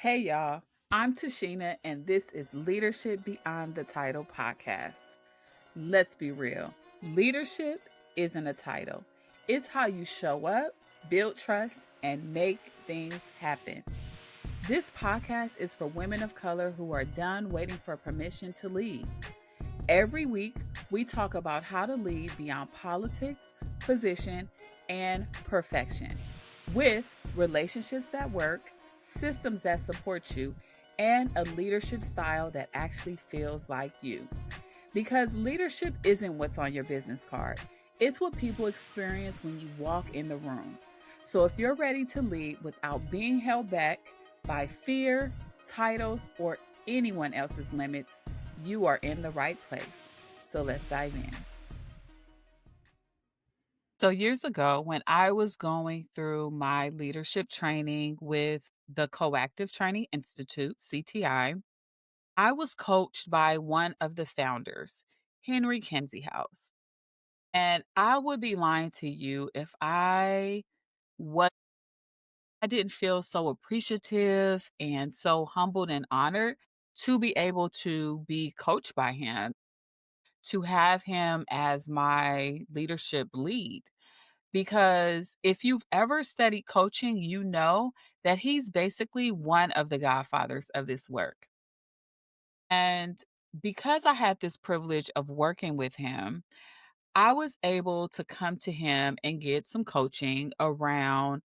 Hey y'all, I'm TaSheena, and this is Leadership Beyond the Title podcast. Let's be real, leadership isn't a title, it's how you show up, build trust, and make things happen. This podcast is for women of color who are done waiting for permission to lead. Every week, we talk about how to lead beyond politics, position, and perfection with relationships that work, systems that support you, and a leadership style that actually feels like you. Because leadership isn't what's on your business card, it's what people experience when you walk in the room. So if you're ready to lead without being held back by fear, titles, or anyone else's limits, you are in the right place. So let's dive in. So, years ago, when I was going through my leadership training with the Coactive Training Institute, CTI was coached by one of the founders, Henry Kinsey House. And I would be lying to you if what I didn't feel so appreciative and so humbled and honored to be able to be coached by him, to have him as my leadership lead. Because if you've ever studied coaching, you know that he's basically one of the godfathers of this work. And because I had this privilege of working with him, I was able to come to him and get some coaching around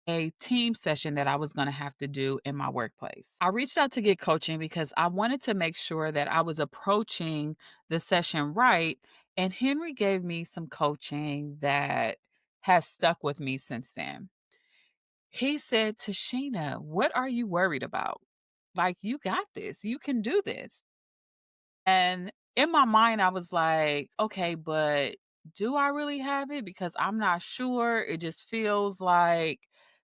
a team session that I was going to have to do in my workplace. I reached out to get coaching because I wanted to make sure that I was approaching the session right. And Henry gave me some coaching that has stuck with me since then. He said, "TaSheena, what are you worried about? Like, you got this, you can do this." And in my mind, I was like, okay, but do I really have it? Because I'm not sure. It just feels like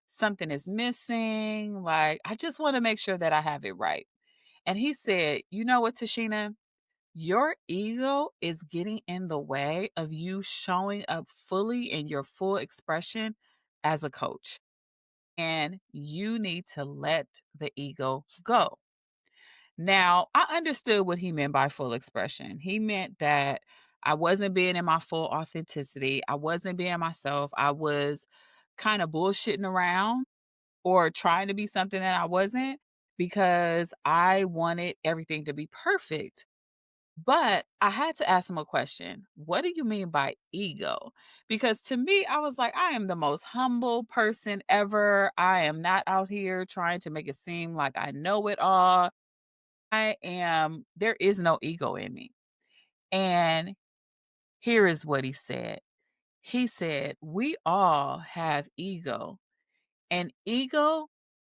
something is missing. Like, I just want to make sure that I have it right. And he said, "You know what, TaSheena? Your ego is getting in the way of you showing up fully in your full expression as a coach. And you need to let the ego go." Now, I understood what he meant by full expression. He meant that I wasn't being in my full authenticity. I wasn't being myself. I was kind of bullshitting around or trying to be something that I wasn't because I wanted everything to be perfect. But I had to ask him a question. What do you mean by ego? Because to me, I was like, I am the most humble person ever. I am not out here trying to make it seem like I know it all. There is no ego in me. And here is what he said. He said, "We all have ego, and ego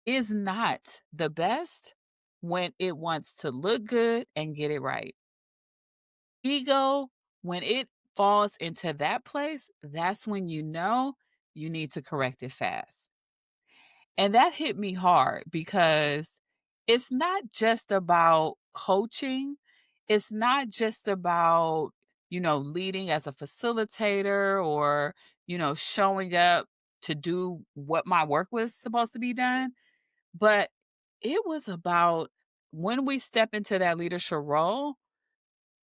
is not the best when it wants to look good and get it right. Ego, when it falls into that place, that's when you know you need to correct it fast." And that hit me hard because it's not just about coaching. It's not just about, leading as a facilitator or, showing up to do what my work was supposed to be done. But it was about when we step into that leadership role,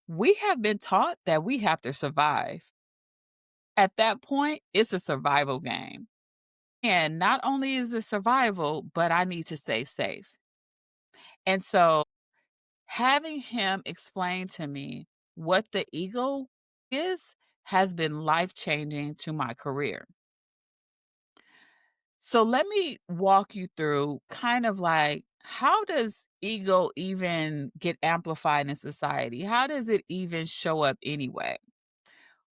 we have been taught that we have to survive. At that point, it's a survival game. And not only is it survival, but I need to stay safe. And so having him explain to me what the ego is has been life changing to my career. So let me walk you through kind of like how does ego even get amplified in society? How does it even show up anyway?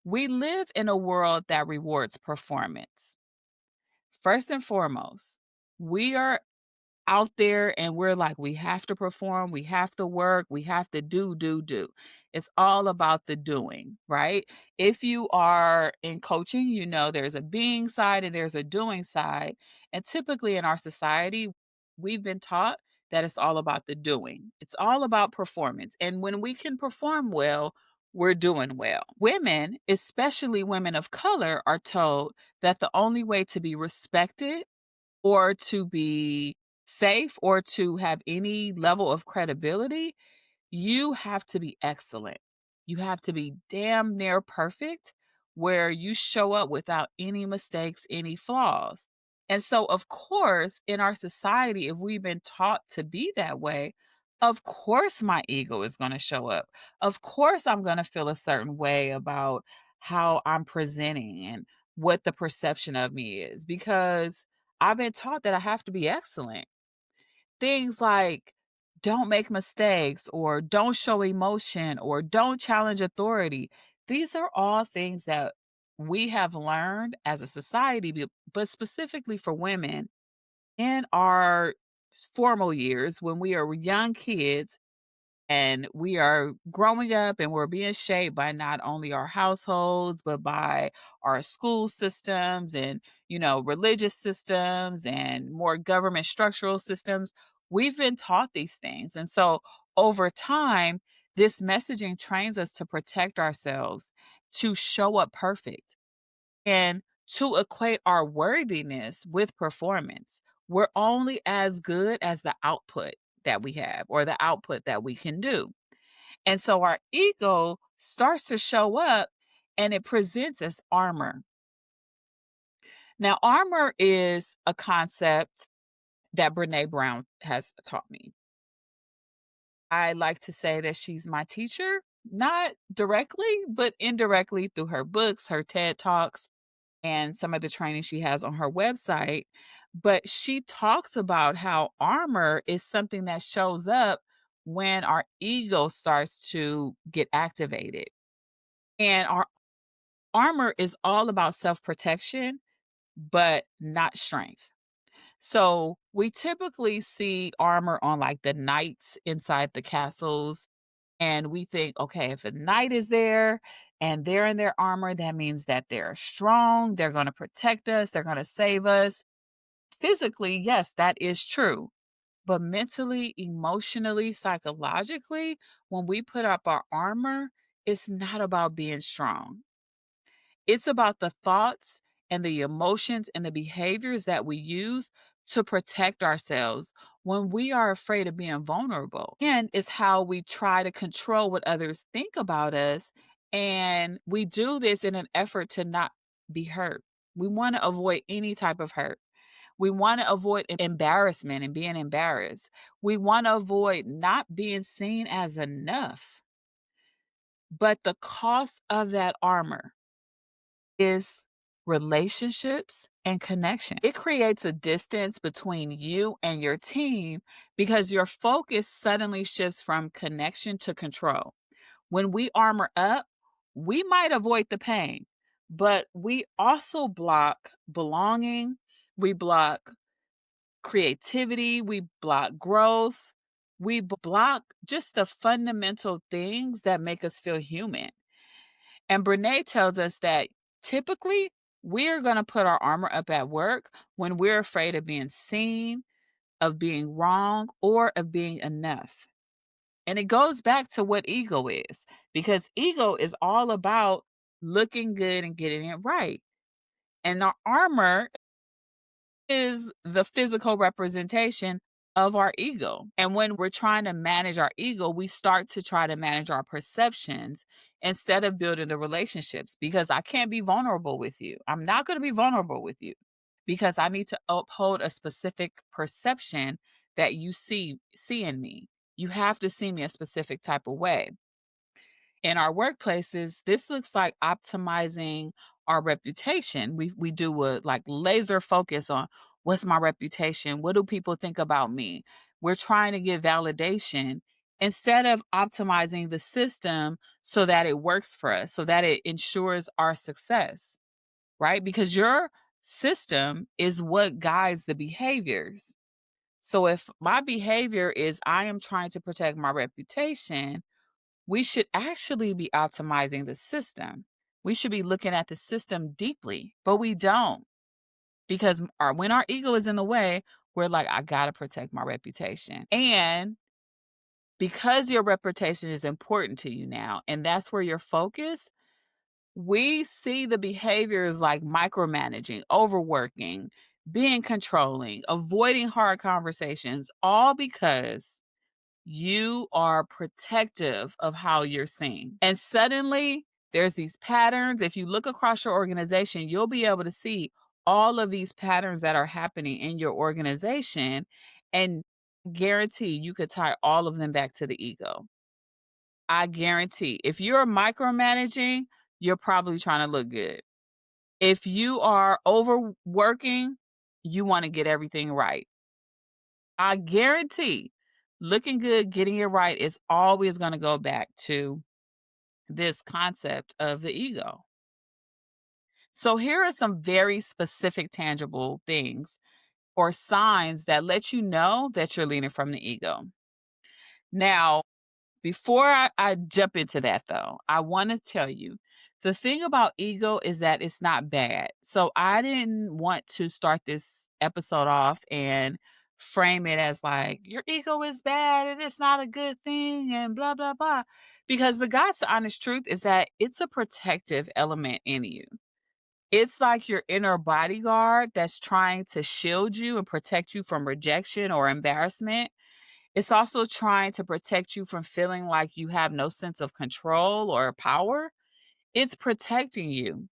We live in a world that rewards performance. First and foremost, we are out there and we're like, we have to perform, we have to work, we have to do. It's all about the doing, right? If you are in coaching, you know there's a being side and there's a doing side. And typically in our society, we've been taught that it's all about the doing. It's all about performance. And when we can perform well, we're doing well. Women, especially women of color, are told that the only way to be respected or to be safe or to have any level of credibility, you have to be excellent. You have to be damn near perfect where you show up without any mistakes, any flaws. And so, of course, in our society, if we've been taught to be that way, of course my ego is going to show up. Of course, I'm going to feel a certain way about how I'm presenting and what the perception of me is because I've been taught that I have to be excellent. Things like don't make mistakes or don't show emotion or don't challenge authority. These are all things that we have learned as a society, but specifically for women in our formal years when we are young kids and we are growing up and we're being shaped by not only our households but by our school systems and religious systems and more government structural systems. We've been taught these things, and so over time this messaging trains us to protect ourselves, to show up perfect, and to equate our worthiness with performance. We're only as good as the output that we have or the output that we can do. And so our ego starts to show up and it presents as armor. Now, armor is a concept that Brene Brown has taught me. I like to say that she's my teacher, not directly, but indirectly through her books, her TED Talks, and some of the training she has on her website. But she talks about how armor is something that shows up when our ego starts to get activated. And our armor is all about self protection, but not strength. So we typically see armor on like the knights inside the castles. And we think, okay, if a knight is there and they're in their armor, that means that they're strong, they're going to protect us, they're going to save us. Physically, yes, that is true. But mentally, emotionally, psychologically, when we put up our armor, it's not about being strong. It's about the thoughts and the emotions and the behaviors that we use to protect ourselves when we are afraid of being vulnerable. And it's how we try to control what others think about us. And we do this in an effort to not be hurt. We want to avoid any type of hurt. We want to avoid embarrassment and being embarrassed. We want to avoid not being seen as enough. But the cost of that armor is relationships and connection. It creates a distance between you and your team because your focus suddenly shifts from connection to control. When we armor up, we might avoid the pain, but we also block belonging, we block creativity, we block growth, we block just the fundamental things that make us feel human. And Brene tells us that typically we're going to put our armor up at work when we're afraid of being seen, of being wrong, or of being enough. And it goes back to what ego is, because ego is all about looking good and getting it right. And our armor is the physical representation of our ego. And when we're trying to manage our ego, we start to try to manage our perceptions instead of building the relationships because I can't be vulnerable with you. I'm not going to be vulnerable with you because I need to uphold a specific perception that you see in me. You have to see me a specific type of way. In our workplaces, this looks like optimizing our reputation. We do a like laser focus on what's my reputation? What do people think about me? We're trying to get validation instead of optimizing the system so that it works for us, so that it ensures our success, right? Because your system is what guides the behaviors. So if my behavior is I am trying to protect my reputation, we should actually be optimizing the system. We should be looking at the system deeply, but we don't because when our ego is in the way, we're like, I got to protect my reputation. And because your reputation is important to you now, and that's where you're focused, we see the behaviors like micromanaging, overworking, being controlling, avoiding hard conversations, all because you are protective of how you're seen. And suddenly, there's these patterns. If you look across your organization, you'll be able to see all of these patterns that are happening in your organization, and guarantee you could tie all of them back to the ego. I guarantee if you're micromanaging, you're probably trying to look good. If you are overworking, you want to get everything right. I guarantee looking good, getting it right is always going to go back to this concept of the ego. So here are some very specific, tangible things or signs that let you know that you're leaning from the ego. Now, before I jump into that, though, I want to tell you the thing about ego is that it's not bad. So I didn't want to start this episode off and frame it as like your ego is bad and it's not a good thing and blah, blah, blah. Because the God's honest truth is that it's a protective element in you. It's like your inner bodyguard that's trying to shield you and protect you from rejection or embarrassment. It's also trying to protect you from feeling like you have no sense of control or power. It's protecting you.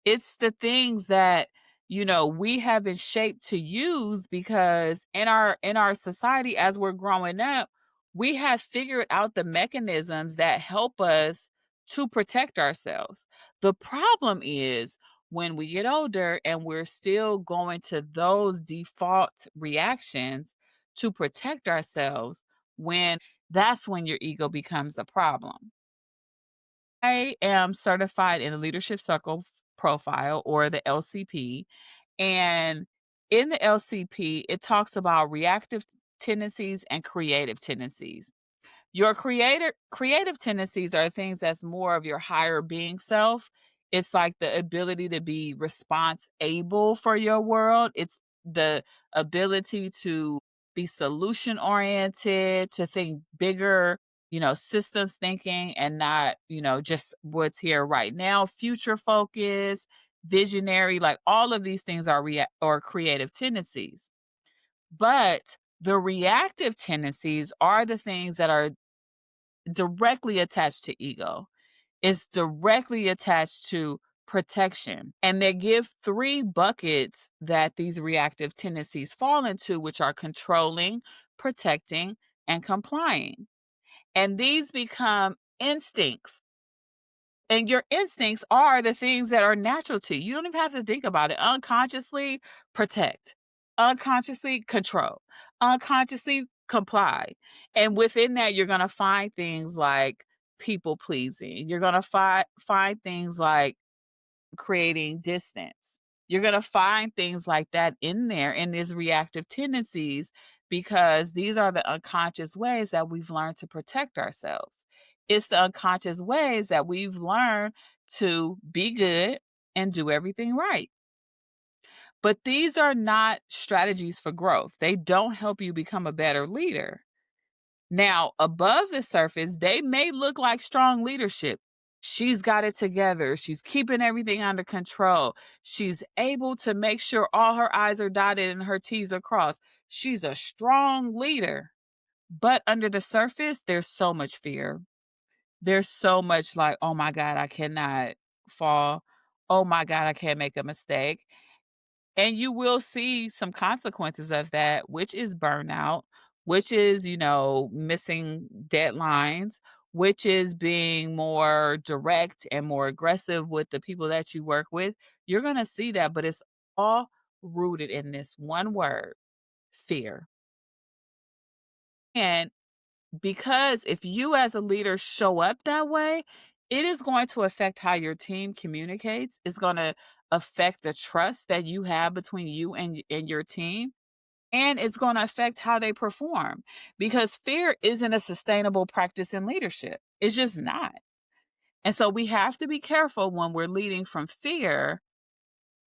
It's the things that, we have been shaped to use because in our society as we're growing up, we have figured out the mechanisms that help us to protect ourselves. The problem is when we get older and we're still going to those default reactions to protect ourselves, when that's when your ego becomes a problem. I am certified in the Leadership Circle Profile, or the LCP. And in the LCP, it talks about reactive tendencies and creative tendencies. Your creative tendencies are things that's more of your higher being self. It's like the ability to be response able for your world. It's the ability to be solution oriented, to think bigger, systems thinking and not, just what's here right now, future focus, visionary, like all of these things are or creative tendencies. But the reactive tendencies are the things that are directly attached to ego. It's directly attached to protection. And they give three buckets that these reactive tendencies fall into, which are controlling, protecting, and complying. And these become instincts. And your instincts are the things that are natural to you. You don't even have to think about it. Unconsciously protect, unconsciously control, unconsciously comply. And within that, you're going to find things like people pleasing. You're going to find things like creating distance. You're going to find things like that in there in these reactive tendencies because these are the unconscious ways that we've learned to protect ourselves. It's the unconscious ways that we've learned to be good and do everything right. But these are not strategies for growth. They don't help you become a better leader. Now, above the surface, they may look like strong leadership. She's got it together. She's keeping everything under control. She's able to make sure all her I's are dotted and her T's are crossed. She's a strong leader. But under the surface, there's so much fear. There's so much like, oh my God, I cannot fall. Oh my God, I can't make a mistake. And you will see some consequences of that, which is burnout, which is, missing deadlines, which is being more direct and more aggressive with the people that you work with. You're going to see that, but it's all rooted in this one word, fear. And because if you as a leader show up that way, it is going to affect how your team communicates. It's going to affect the trust that you have between you and your team. And it's going to affect how they perform because fear isn't a sustainable practice in leadership. It's just not. And so we have to be careful when we're leading from fear.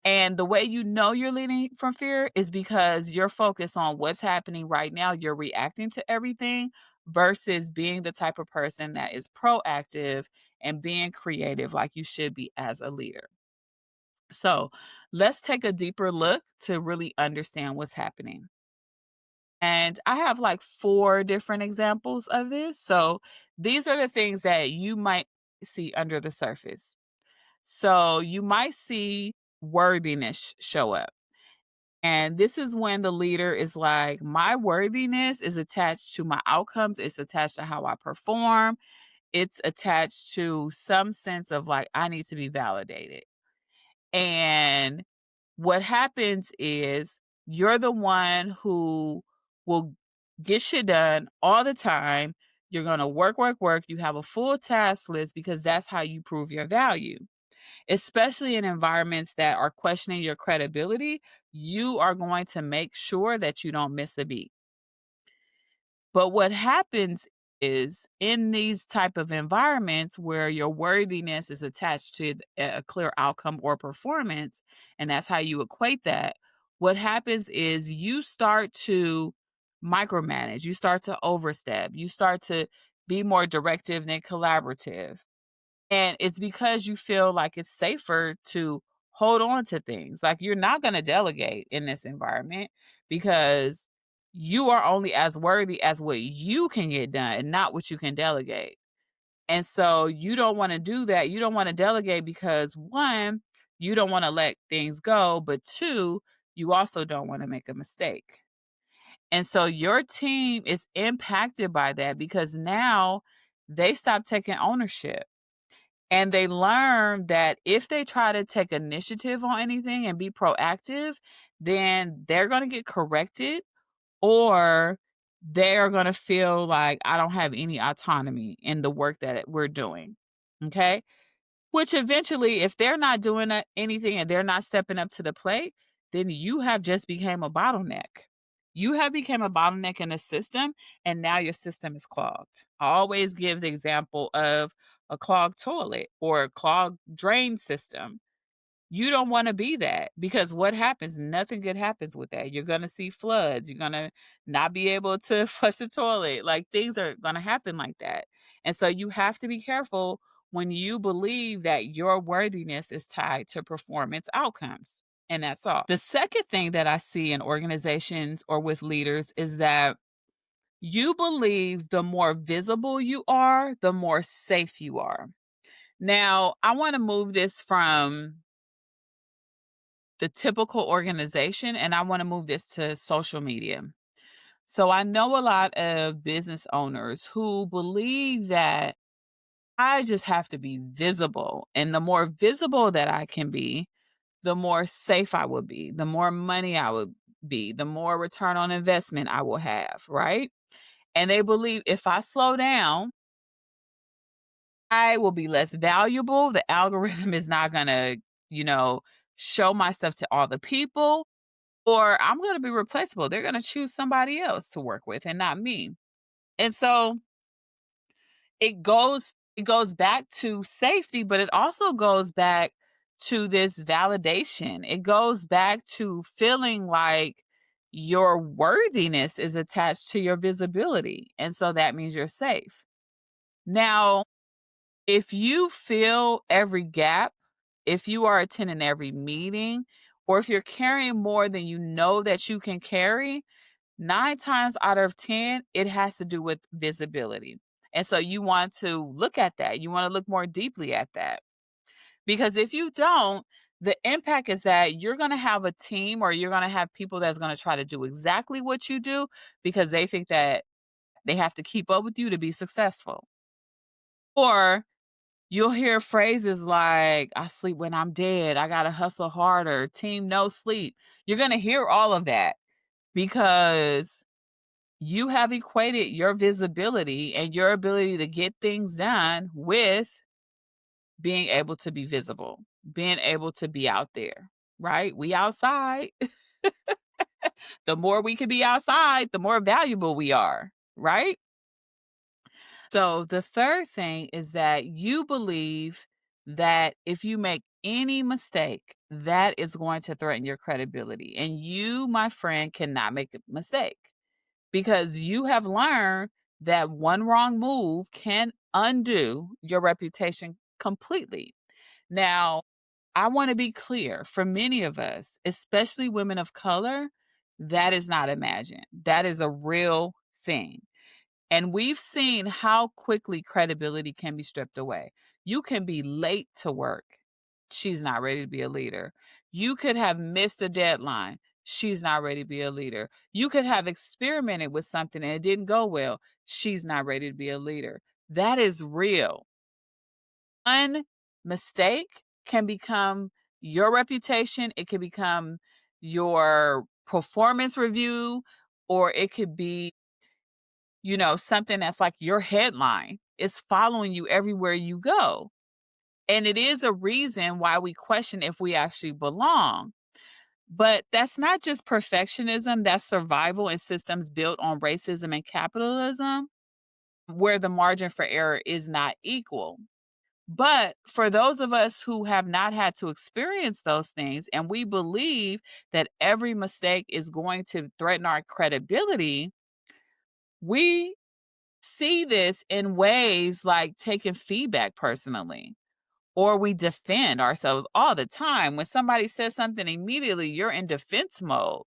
And the way you know you're leading from fear is because you're focused on what's happening right now. You're reacting to everything versus being the type of person that is proactive and being creative like you should be as a leader. So let's take a deeper look to really understand what's happening. And I have like four different examples of this. So these are the things that you might see under the surface. So you might see worthiness show up. And this is when the leader is like, my worthiness is attached to my outcomes, it's attached to how I perform, it's attached to some sense of like, I need to be validated. And what happens is you're the one who will get shit done all the time. You're going to work, work, work. You have a full task list because that's how you prove your value. Especially in environments that are questioning your credibility, you are going to make sure that you don't miss a beat. But what happens is in these type of environments where your worthiness is attached to a clear outcome or performance, and that's how you equate that, what happens is you start to micromanage, you start to overstep, you start to be more directive than collaborative. And it's because you feel like it's safer to hold on to things. Like you're not going to delegate in this environment because you are only as worthy as what you can get done and not what you can delegate. And so you don't want to do that. You don't want to delegate because one, you don't want to let things go, but two, you also don't want to make a mistake. And so your team is impacted by that because now they stop taking ownership. And they learn that if they try to take initiative on anything and be proactive, then they're going to get corrected or they're going to feel like I don't have any autonomy in the work that we're doing. Okay. Which eventually, if they're not doing anything and they're not stepping up to the plate, then you have just became a bottleneck. You have become a bottleneck in the system, and now your system is clogged. I always give the example of a clogged toilet or a clogged drain system. You don't wanna be that because what happens? Nothing good happens with that. You're gonna see floods, you're gonna not be able to flush the toilet, like, things are gonna happen like that, and so you have to be careful when you believe that your worthiness is tied to performance outcomes, and that's all. The second thing that I see in organizations or with leaders is that you believe the more visible you are, the more safe you are. Now, I wanna move this from the typical organization and I want to move this to social media. So I know a lot of business owners who believe that I just have to be visible. And the more visible that I can be, the more safe I will be, the more money I would be, the more return on investment I will have, right? And they believe if I slow down, I will be less valuable. The algorithm is not going to, you know, show my stuff to all the people or I'm gonna be replaceable. They're gonna choose somebody else to work with and not me. And so it goes back to safety, but it also goes back to this validation. It goes back to feeling like your worthiness is attached to your visibility. And so that means you're safe. Now, if you fill every gap, if you are attending every meeting, or if you're carrying more than you know that you can carry, 9 times out of 10, it has to do with visibility. And so you want to look at that. You want to look more deeply at that. Because if you don't, the impact is that you're going to have a team or you're going to have people that's going to try to do exactly what you do because they think that they have to keep up with you to be successful. Or you'll hear phrases like, I sleep when I'm dead, I got to hustle harder, team no sleep. You're going to hear all of that because you have equated your visibility and your ability to get things done with being able to be visible, being able to be out there, right? We outside. The more we can be outside, the more valuable we are, right? So the third thing is that you believe that if you make any mistake, that is going to threaten your credibility. And you, my friend, cannot make a mistake because you have learned that one wrong move can undo your reputation completely. Now, I want to be clear for many of us, especially women of color, that is not imagined. That is a real thing. And we've seen how quickly credibility can be stripped away. You can be late to work. She's not ready to be a leader. You could have missed a deadline. She's not ready to be a leader. You could have experimented with something and it didn't go well. She's not ready to be a leader. That is real. One mistake can become your reputation. It can become your performance review, or it could be, something that's like your headline. It's following you everywhere you go. And it is a reason why we question if we actually belong. But that's not just perfectionism, that's survival in systems built on racism and capitalism, where the margin for error is not equal. But for those of us who have not had to experience those things and we believe that every mistake is going to threaten our credibility, we see this in ways like taking feedback personally, or we defend ourselves all the time. When somebody says something, immediately you're in defense mode,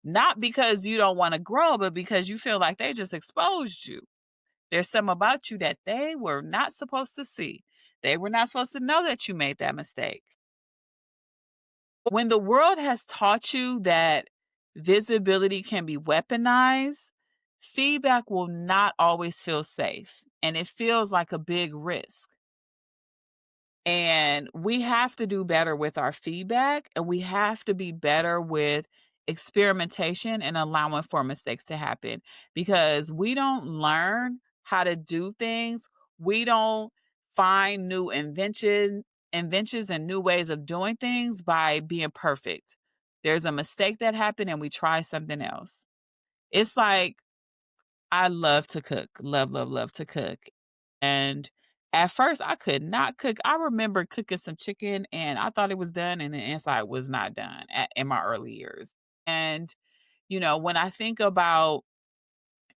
not because you don't want to grow, but because you feel like they just exposed you. There's some about you that they were not supposed to see. They were not supposed to know that you made that mistake. When the world has taught you that visibility can be weaponized, feedback will not always feel safe, and it feels like a big risk. And we have to do better with our feedback, and we have to be better with experimentation and allowing for mistakes to happen, because we don't learn how to do things. We don't find new inventions and new ways of doing things by being perfect. There's a mistake that happened and we try something else. It's like, I love to cook. Love, love, love to cook. And at first, I could not cook. I remember cooking some chicken and I thought it was done and the inside was not done in my early years. And, when I think about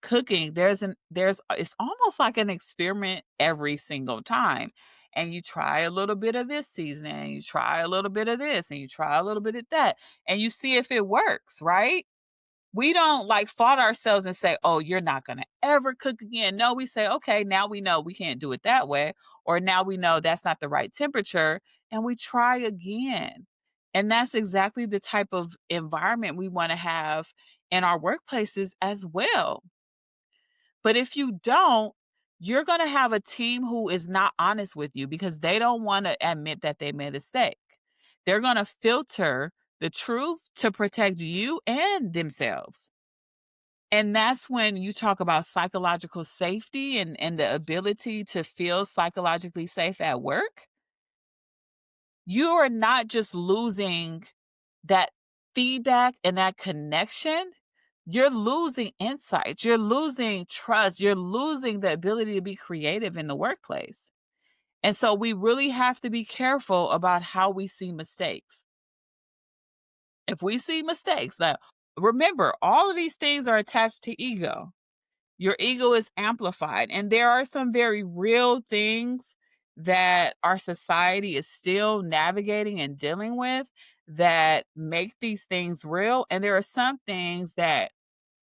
cooking, it's almost like an experiment every single time. And you try a little bit of this seasoning, and you try a little bit of this, and you try a little bit of that, and you see if it works, right? We don't like fault ourselves and say, "Oh, you're not gonna ever cook again." No, we say, "Okay, now we know we can't do it that way," or now we know that's not the right temperature, and we try again. And that's exactly the type of environment we wanna have in our workplaces as well. But if you don't, you're gonna have a team who is not honest with you because they don't wanna admit that they made a mistake. They're gonna filter the truth to protect you and themselves. And that's when you talk about psychological safety and the ability to feel psychologically safe at work. You are not just losing that feedback and that connection, you're losing insight, you're losing trust, you're losing the ability to be creative in the workplace. And so we really have to be careful about how we see mistakes. If we see mistakes, now remember, all of these things are attached to ego. Your ego is amplified. And there are some very real things that our society is still navigating and dealing with that make these things real. And there are some things that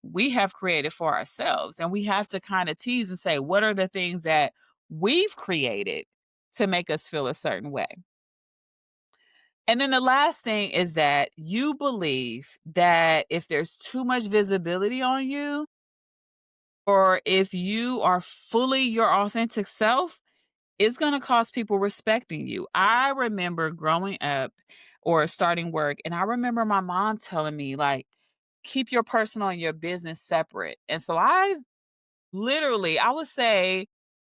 we have created for ourselves. And we have to kind of tease and say, what are the things that we've created to make us feel a certain way? And then the last thing is that you believe that if there's too much visibility on you, or if you are fully your authentic self, it's going to cost people respecting you. I remember growing up or starting work, and I remember my mom telling me, like, keep your personal and your business separate. And so I would say,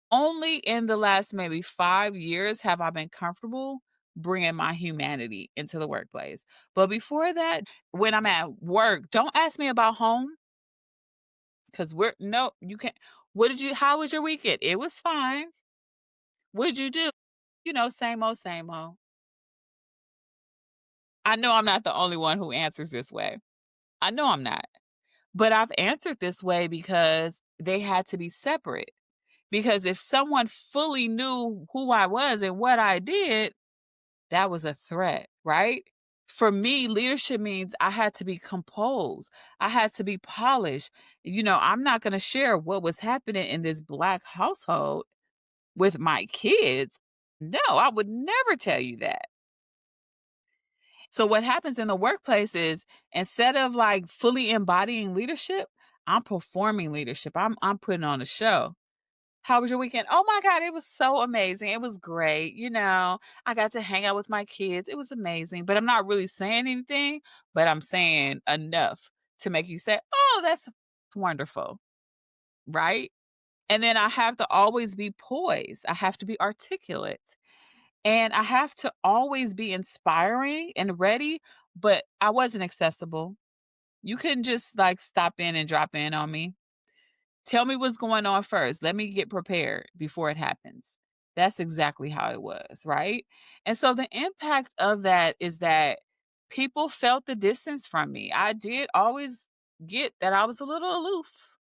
only in the last maybe 5 years have I been comfortable bringing my humanity into the workplace. But before that, when I'm at work, don't ask me about home. 'Cause no, you can't. How was your weekend? It was fine. What'd you do? Same old, same old. I know I'm not the only one who answers this way. I know I'm not. But I've answered this way because they had to be separate. Because if someone fully knew who I was and what I did, that was a threat, right? For me, leadership means I had to be composed. I had to be polished. I'm not going to share what was happening in this Black household with my kids. No, I would never tell you that. So what happens in the workplace is instead of like fully embodying leadership, I'm performing leadership. I'm putting on a show. How was your weekend? Oh my God, it was so amazing. It was great. I got to hang out with my kids. It was amazing. But I'm not really saying anything, but I'm saying enough to make you say, oh, that's wonderful. Right. And then I have to always be poised. I have to be articulate. And I have to always be inspiring and ready, but I wasn't accessible. You couldn't just like stop in and drop in on me. Tell me what's going on first. Let me get prepared before it happens. That's exactly how it was, right? And so the impact of that is that people felt the distance from me. I did always get that I was a little aloof.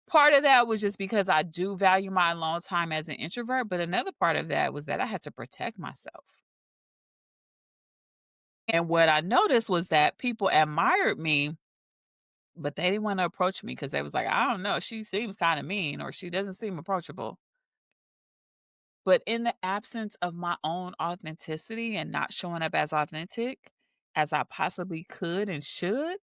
Part of that was just because I do value my alone time as an introvert, but another part of that was that I had to protect myself. And what I noticed was that people admired me, but they didn't wanna approach me because they was like, "I don't know, she seems kinda mean or she doesn't seem approachable." But in the absence of my own authenticity and not showing up as authentic as I possibly could and should,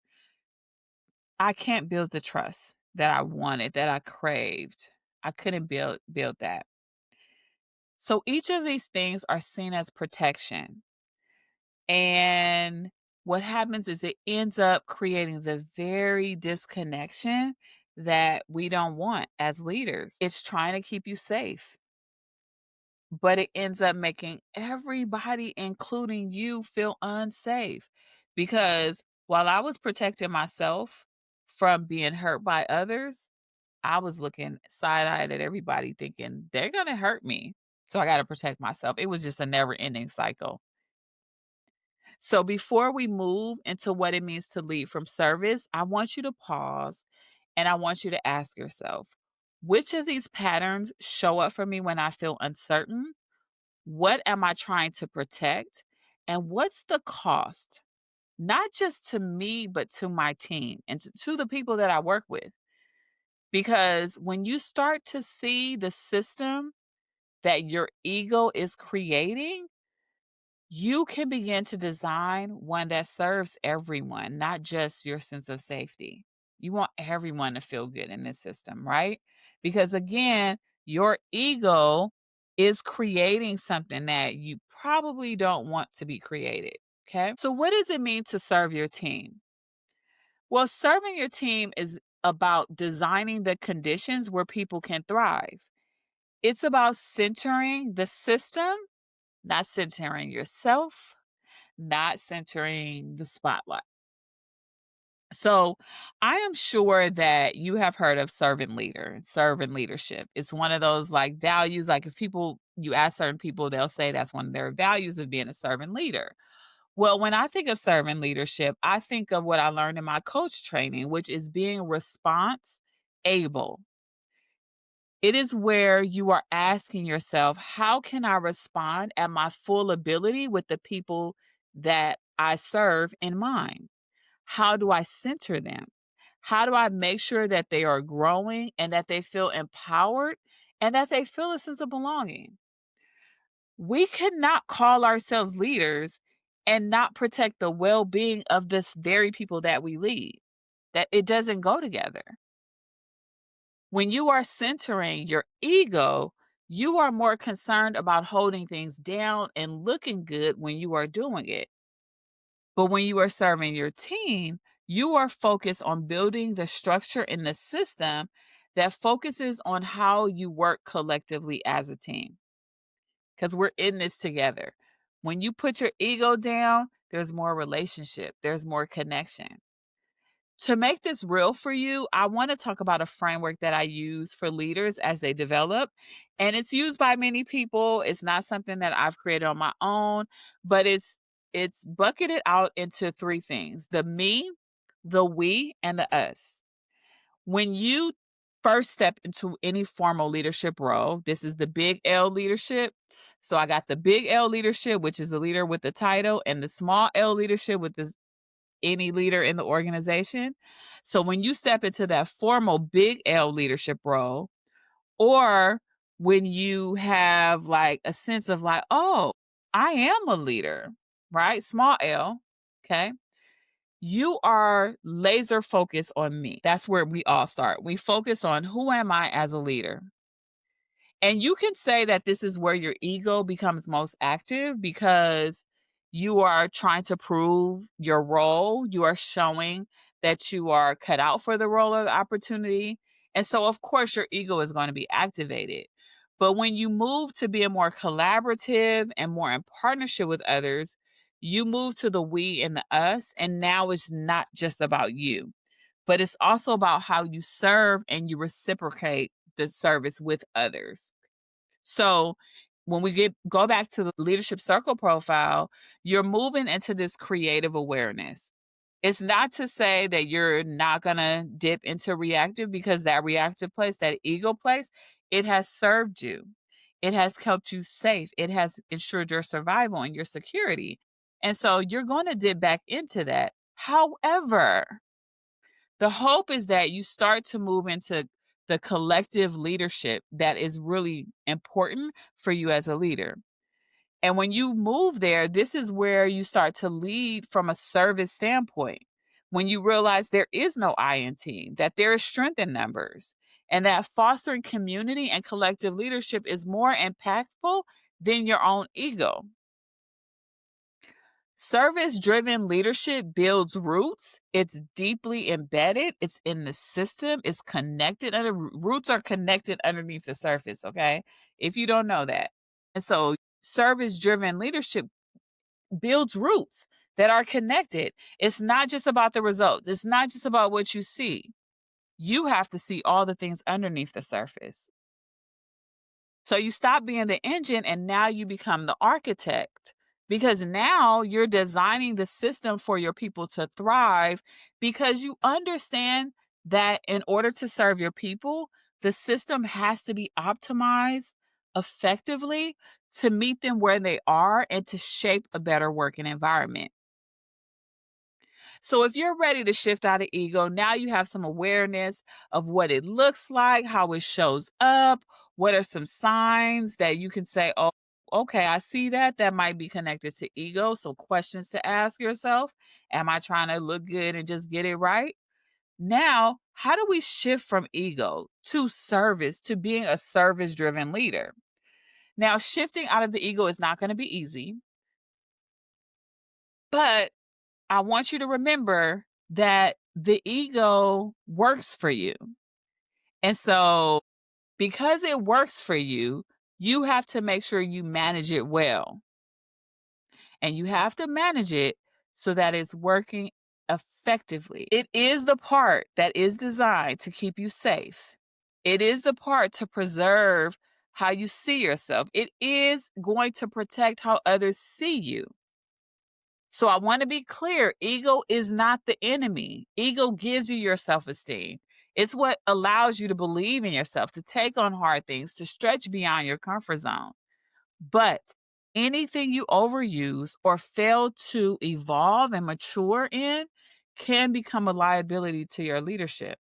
I can't build the trust that I wanted, that I craved. I couldn't build that. So each of these things are seen as protection. And what happens is it ends up creating the very disconnection that we don't want as leaders. It's trying to keep you safe, but it ends up making everybody, including you, feel unsafe. Because while I was protecting myself from being hurt by others, I was looking side eyed at everybody thinking they're going to hurt me. So I got to protect myself. It was just a never ending cycle. So before we move into what it means to lead from service, I want you to pause and I want you to ask yourself, which of these patterns show up for me when I feel uncertain? What am I trying to protect? And what's the cost? Not just to me, but to my team and to the people that I work with. Because when you start to see the system that your ego is creating, you can begin to design one that serves everyone, not just your sense of safety. You want everyone to feel good in this system, right? Because again, your ego is creating something that you probably don't want to be created. Okay. So, what does it mean to serve your team? Well, serving your team is about designing the conditions where people can thrive. It's about centering the system, not centering yourself, not centering the spotlight. So, I am sure that you have heard of servant leadership. It's one of those like values, like if you ask certain people, they'll say that's one of their values of being a servant leader. Well, when I think of servant leadership, I think of what I learned in my coach training, which is being response able. It is where you are asking yourself, how can I respond at my full ability with the people that I serve in mind? How do I center them? How do I make sure that they are growing and that they feel empowered and that they feel a sense of belonging? We cannot call ourselves leaders and not protect the well being of the very people that we lead. That it doesn't go together. When you are centering your ego, you are more concerned about holding things down and looking good when you are doing it. But when you are serving your team, you are focused on building the structure in the system that focuses on how you work collectively as a team. Because we're in this together. When you put your ego down, there's more relationship, there's more connection. To make this real for you, I want to talk about a framework that I use for leaders as they develop. And it's used by many people. It's not something that I've created on my own, but it's bucketed out into three things: the me, the we, and the us. When you first step into any formal leadership role. This is the big L leadership. So I got the big L leadership, which is the leader with the title, and the small L leadership, with this any leader in the organization. So when you step into that formal big L leadership role, or when you have like a sense of like, oh, I am a leader, right? Small L. Okay. You are laser focused on me. That's where we all start. We focus on, who am I as a leader? And you can say that this is where your ego becomes most active, because you are trying to prove your role. You are showing that you are cut out for the role or the opportunity. And so, of course, your ego is going to be activated. But when you move to be a more collaborative and more in partnership with others, you move to the we and the us. And now it's not just about you, but it's also about how you serve and you reciprocate the service with others. So when we go back to the leadership circle profile, you're moving into this creative awareness. It's not to say that you're not going to dip into reactive, because that reactive place, that ego place, it has served you. It has kept you safe. It has ensured your survival and your security. And so you're going to dip back into that. However, the hope is that you start to move into the collective leadership that is really important for you as a leader. And when you move there, this is where you start to lead from a service standpoint. When you realize there is no I in team, that there is strength in numbers, and that fostering community and collective leadership is more impactful than your own ego. Service driven leadership builds roots. It's deeply embedded. It's in the system. It's connected. Roots are connected underneath the surface. Okay. If you don't know that. And so service driven leadership builds roots that are connected. It's not just about the results. It's not just about what you see. You have to see all the things underneath the surface. So you stop being the engine and now you become the architect, because now you're designing the system for your people to thrive, because you understand that in order to serve your people, the system has to be optimized effectively to meet them where they are and to shape a better working environment. So if you're ready to shift out of ego, now you have some awareness of what it looks like, how it shows up, what are some signs that you can say, oh, okay, I see that. That might be connected to ego. So questions to ask yourself. Am I trying to look good and just get it right? Now, how do we shift from ego to service, to being a service driven leader? Now, shifting out of the ego is not going to be easy, but I want you to remember that the ego works for you. And so, because it works for you, you have to make sure you manage it well. And you have to manage it so that it's working effectively. It is the part that is designed to keep you safe. It is the part to preserve how you see yourself. It is going to protect how others see you. So I want to be clear, ego is not the enemy. Ego gives you your self-esteem. It's what allows you to believe in yourself, to take on hard things, to stretch beyond your comfort zone. But anything you overuse or fail to evolve and mature in can become a liability to your leadership.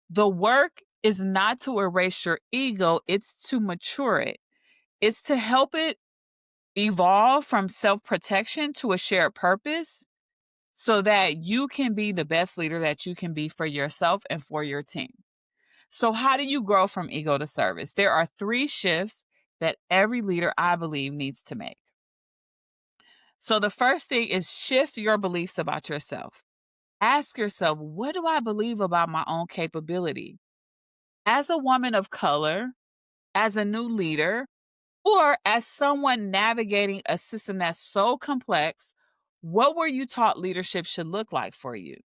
The work is not to erase your ego, it's to mature it. It's to help it evolve from self-protection to a shared purpose, so that you can be the best leader that you can be for yourself and for your team. So, how do you grow from ego to service? There are 3 shifts that every leader, I believe, needs to make. So, the first thing is shift your beliefs about yourself. Ask yourself, what do I believe about my own capability? As a woman of color, as a new leader, or as someone navigating a system that's so complex, what were you taught leadership should look like for you?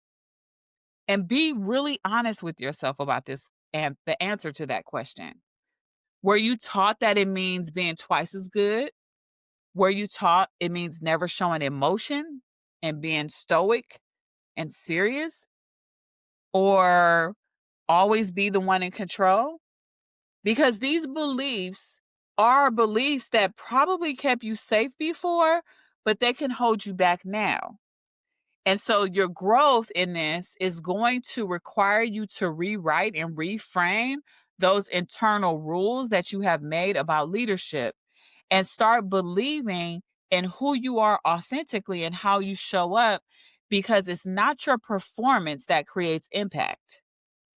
And be really honest with yourself about this and the answer to that question. Were you taught that it means being twice as good? Were you taught it means never showing emotion and being stoic and serious? Or always be the one in control? Because these beliefs are beliefs that probably kept you safe before, but they can hold you back now. And so your growth in this is going to require you to rewrite and reframe those internal rules that you have made about leadership and start believing in who you are authentically and how you show up, because it's not your performance that creates impact.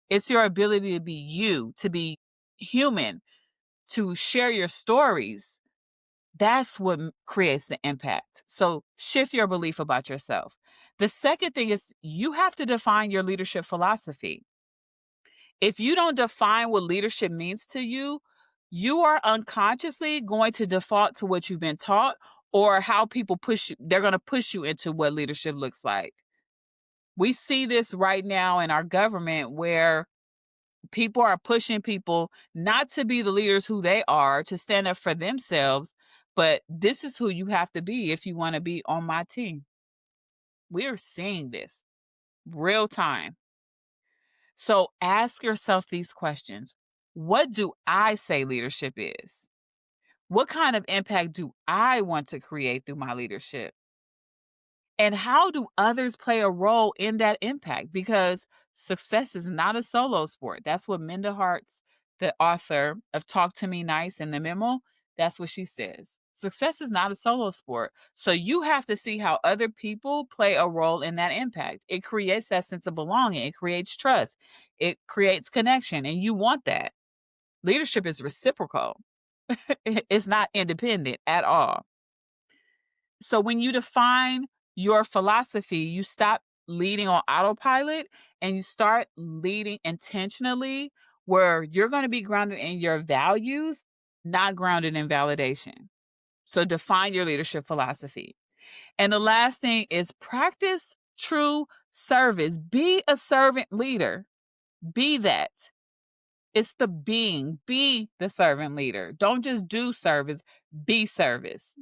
It's your ability to be you, to be human, to share your stories. That's what creates the impact. So shift your belief about yourself. The second thing is you have to define your leadership philosophy. If you don't define what leadership means to you, you are unconsciously going to default to what you've been taught or how people push you. They're going to push you into what leadership looks like. We see this right now in our government where people are pushing people not to be the leaders who they are, to stand up for themselves, but this is who you have to be if you want to be on my team. We're seeing this real time. So ask yourself these questions. What do I say leadership is? What kind of impact do I want to create through my leadership? And how do others play a role in that impact? Because success is not a solo sport. That's what Minda Harts, the author of Talk to Me Nice in the memo, that's what she says. Success is not a solo sport. So you have to see how other people play a role in that impact. It creates that sense of belonging. It creates trust. It creates connection. And you want that. Leadership is reciprocal. It's not independent at all. So when you define your philosophy, you stop leading on autopilot and you start leading intentionally, where you're going to be grounded in your values, not grounded in validation. So define your leadership philosophy. And the last thing is practice true service. Be a servant leader. Be that. It's the being. Be the servant leader. Don't just do service, be service.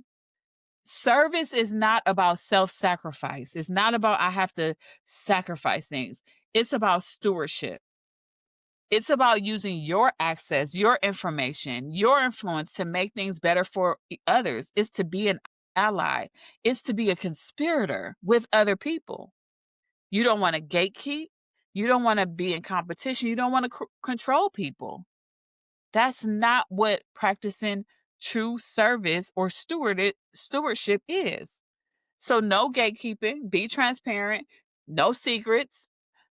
Service is not about self-sacrifice. It's not about I have to sacrifice things. It's about stewardship. It's about using your access, your information, your influence to make things better for others. It's to be an ally. It's to be a conspirator with other people. You don't want to gatekeep. You don't want to be in competition. You don't want to control people. That's not what practicing true service or stewardship is. So no gatekeeping, be transparent, no secrets,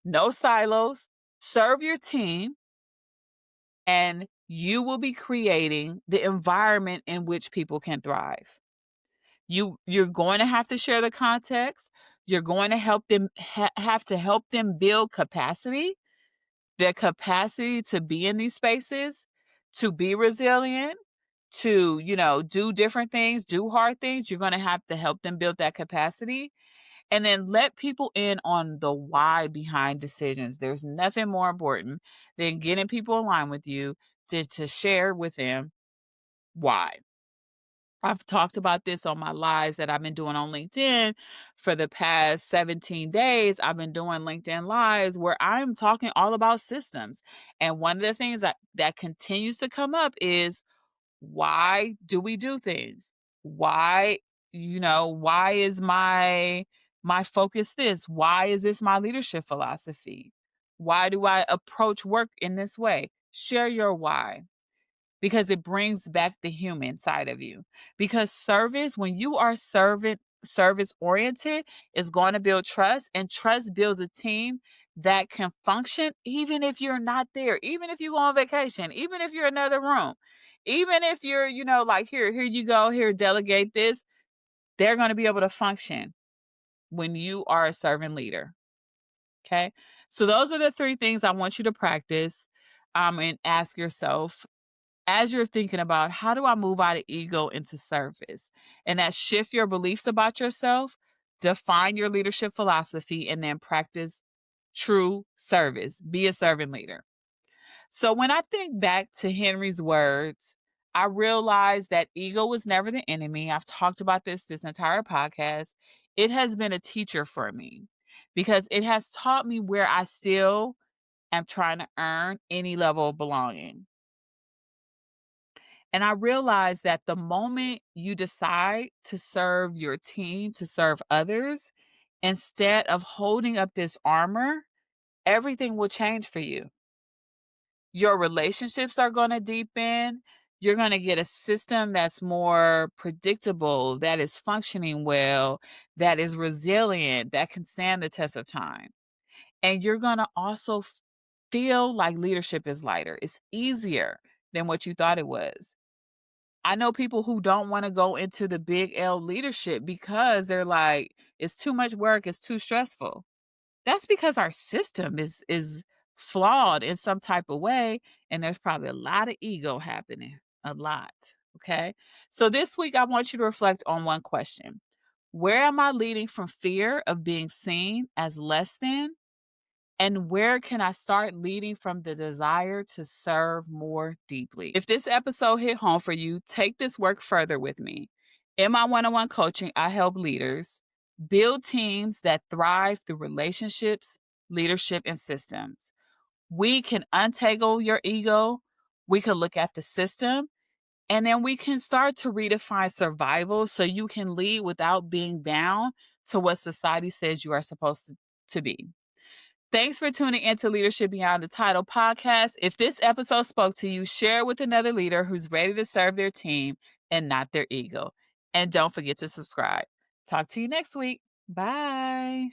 no silos, serve your team, and you will be creating the environment in which people can thrive. You're going to have to share the context. You're going to help them have to help them build capacity, their capacity to be in these spaces, to be resilient, to, do different things, do hard things. You're going to have to help them build that capacity. And then let people in on the why behind decisions. There's nothing more important than getting people aligned with you to share with them why. I've talked about this on my lives that I've been doing on LinkedIn for the past 17 days. I've been doing LinkedIn lives where I'm talking all about systems. And one of the things that continues to come up is, why do we do things? Why, why is my focus this? Why is this my leadership philosophy? Why do I approach work in this way? Share your why, because it brings back the human side of you. Because service, when you are service oriented, is going to build trust, and trust builds a team that can function even if you're not there, even if you go on vacation, even if you're in another room, even if you're, like, here you go, here, delegate this. They're going to be able to function when you are a servant leader. Okay. So those are the three things I want you to practice, and ask yourself as you're thinking about, how do I move out of ego into service? And that shift your beliefs about yourself, define your leadership philosophy, and then practice true service. Be a servant leader. So when I think back to Henry's words, I realized that ego was never the enemy. I've talked about this entire podcast. It has been a teacher for me because it has taught me where I still am trying to earn any level of belonging. And I realized that the moment you decide to serve your team, to serve others, instead of holding up this armor, everything will change for you. Your relationships are going to deepen. You're going to get a system that's more predictable, that is functioning well, that is resilient, that can stand the test of time. And you're going to also feel like leadership is lighter. It's easier than what you thought it was. I know people who don't want to go into the big L leadership because they're like, it's too much work, it's too stressful. That's because our system is flawed in some type of way, and there's probably a lot of ego happening, a lot, okay? So this week, I want you to reflect on one question. Where am I leading from fear of being seen as less than? And where can I start leading from the desire to serve more deeply? If this episode hit home for you, take this work further with me. In my one on one coaching, I help leaders build teams that thrive through relationships, leadership, and systems. We can untangle your ego, we can look at the system, and then we can start to redefine survival so you can lead without being bound to what society says you are supposed to be. Thanks for tuning into Leadership Beyond the Title podcast. If this episode spoke to you, share it with another leader who's ready to serve their team and not their ego. And don't forget to subscribe. Talk to you next week. Bye.